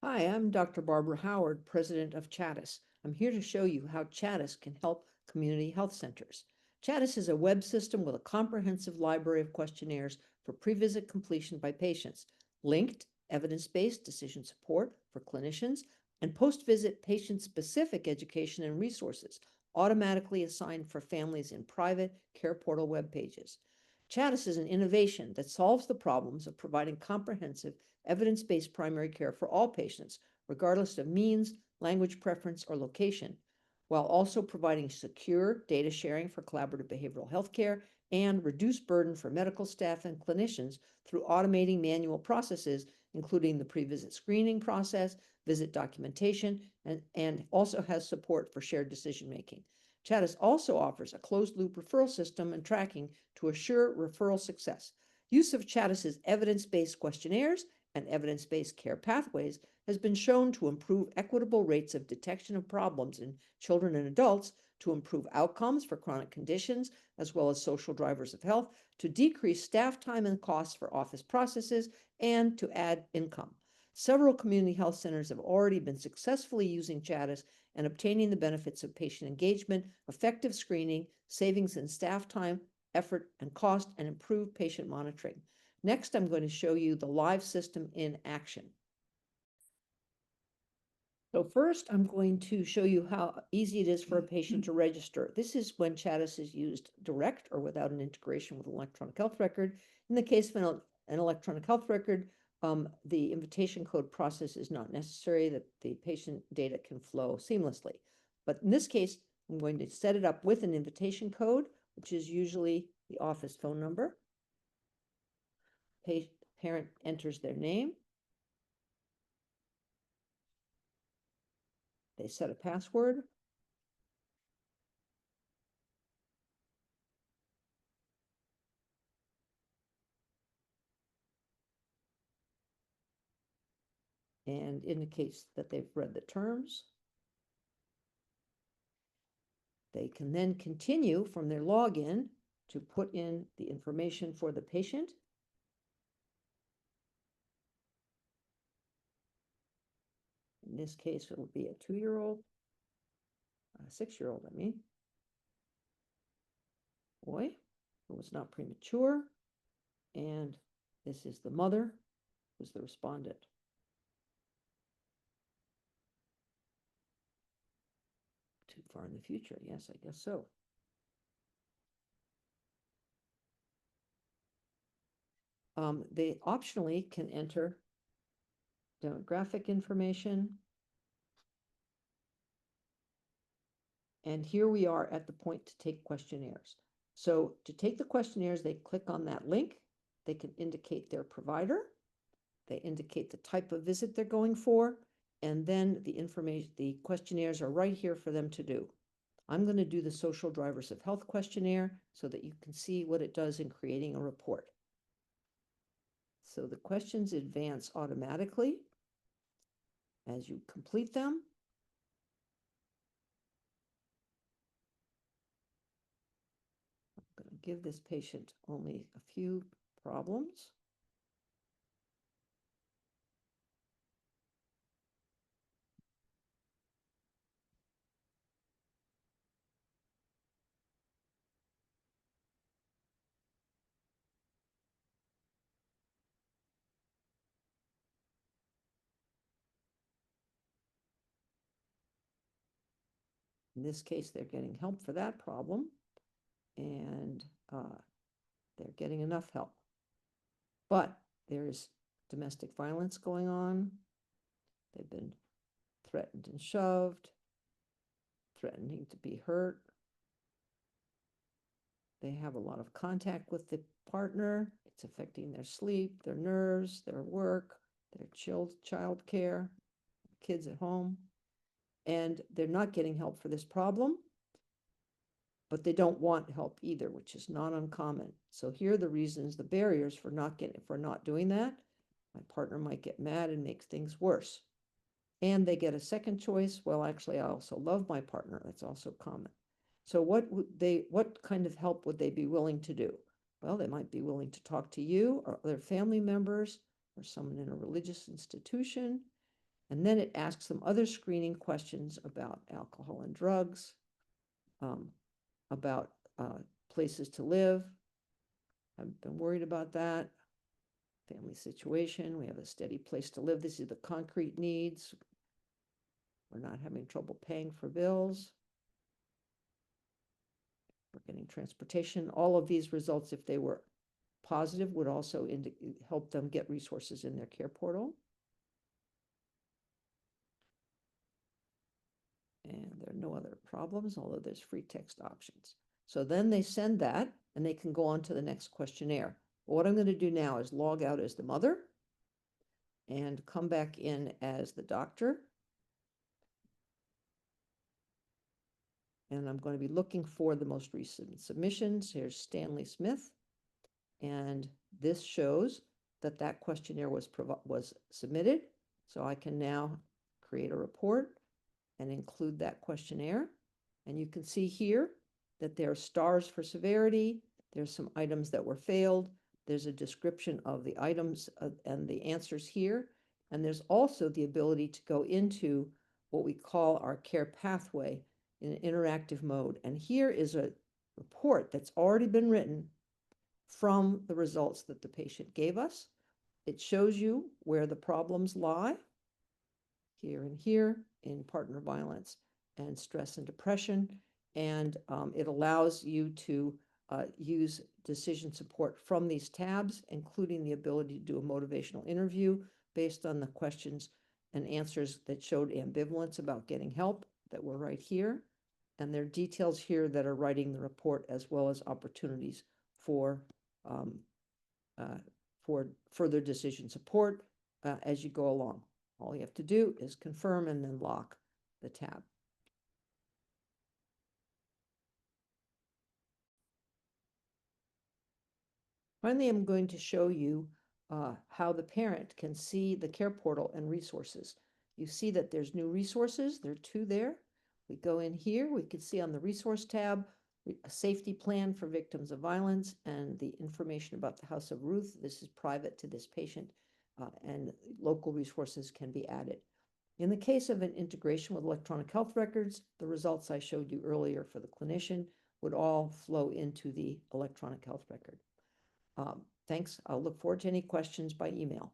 Hi, I'm Dr. Barbara Howard, President of CHADIS. I'm here to show you how CHADIS can help community health centers. CHADIS is a web system with a comprehensive library of questionnaires for pre-visit completion by patients, linked evidence-based decision support for clinicians, and post-visit patient-specific education and resources automatically assigned for families in private care portal web pages. CHADIS is an innovation that solves the problems of providing comprehensive evidence-based primary care for all patients, regardless of means, language preference, or location, while also providing secure data sharing for collaborative behavioral health care and reduced burden for medical staff and clinicians through automating manual processes, including the pre-visit screening process, visit documentation, and also has support for shared decision-making. CHADIS also offers a closed-loop referral system and tracking to assure referral success. Use of CHADIS's evidence-based questionnaires and evidence-based care pathways has been shown to improve equitable rates of detection of problems in children and adults, to improve outcomes for chronic conditions, as well as social drivers of health, to decrease staff time and costs for office processes, and to add income. Several community health centers have already been successfully using CHADIS and obtaining the benefits of patient engagement, effective screening, savings in staff time, effort, and cost, and improved patient monitoring. Next, I'm going to show you the live system in action. So first, I'm going to show you how easy it is for a patient to register. This is when CHADIS is used direct or without an integration with an electronic health record. In the case of an electronic health record, the invitation code process is not necessary, that the patient data can flow seamlessly. But in this case, I'm going to set it up with an invitation code, which is usually the office phone number. Parent enters their name. They set a password. And indicates that they've read the terms. They can then continue from their login to put in the information for the patient. In this case, it'll be a 2-year-old, a 6-year-old, I mean, boy who was not premature. And this is the mother, who's the respondent. Too far in the future, yes, I guess so. They optionally can enter demographic information. And here we are at the point to take questionnaires. So to take the questionnaires, they click on that link. They can indicate their provider. They indicate the type of visit they're going for. And then the questionnaires are right here for them to do. I'm going to do the social drivers of health questionnaire so that you can see what it does in creating a report. So the questions advance automatically as you complete them. I'm going to give this patient only a few problems. In this case, they're getting help for that problem, and they're getting enough help. But there's domestic violence going on. They've been threatened and shoved, threatening to be hurt. They have a lot of contact with the partner. It's affecting their sleep, their nerves, their work, their child care, kids at home. And they're not getting help for this problem, but they don't want help either, which is not uncommon. So here are the reasons, the barriers for not doing that. My partner might get mad and make things worse. And they get a second choice. Well, actually, I also love my partner. That's also common. So what kind of help would they be willing to do? Well, they might be willing to talk to you or other family members or someone in a religious institution. And then it asks them other screening questions about alcohol and drugs, about places to live. I've been worried about that. Family situation, we have a steady place to live. This is the concrete needs. We're not having trouble paying for bills. We're getting transportation. All of these results, if they were positive, would also help them get resources in their care portal. And there are no other problems, although there's free text options. So then they send that, and they can go on to the next questionnaire. What I'm going to do now is log out as the mother and come back in as the doctor. And I'm going to be looking for the most recent submissions. Here's Stanley Smith. And this shows that that questionnaire was submitted. So I can now create a report and include that questionnaire. And you can see here that there are stars for severity. There's some items that were failed. There's a description of the items and the answers here. And there's also the ability to go into what we call our care pathway in an interactive mode. And here is a report that's already been written from the results that the patient gave us. It shows you where the problems lie, here and here, in partner violence and stress and depression. And it allows you to use decision support from these tabs, including the ability to do a motivational interview based on the questions and answers that showed ambivalence about getting help that were right here. And there are details here that are writing the report, as well as opportunities for further decision support as you go along. All you have to do is confirm and then lock the tab. Finally, I'm going to show you how the parent can see the care portal and resources. You see that there's new resources. There are two there. We go in here. We can see on the resource tab a safety plan for victims of violence and the information about the House of Ruth. This is private to this patient, and local resources can be added. In the case of an integration with electronic health records, the results I showed you earlier for the clinician would all flow into the electronic health record. Thanks. I'll look forward to any questions by email.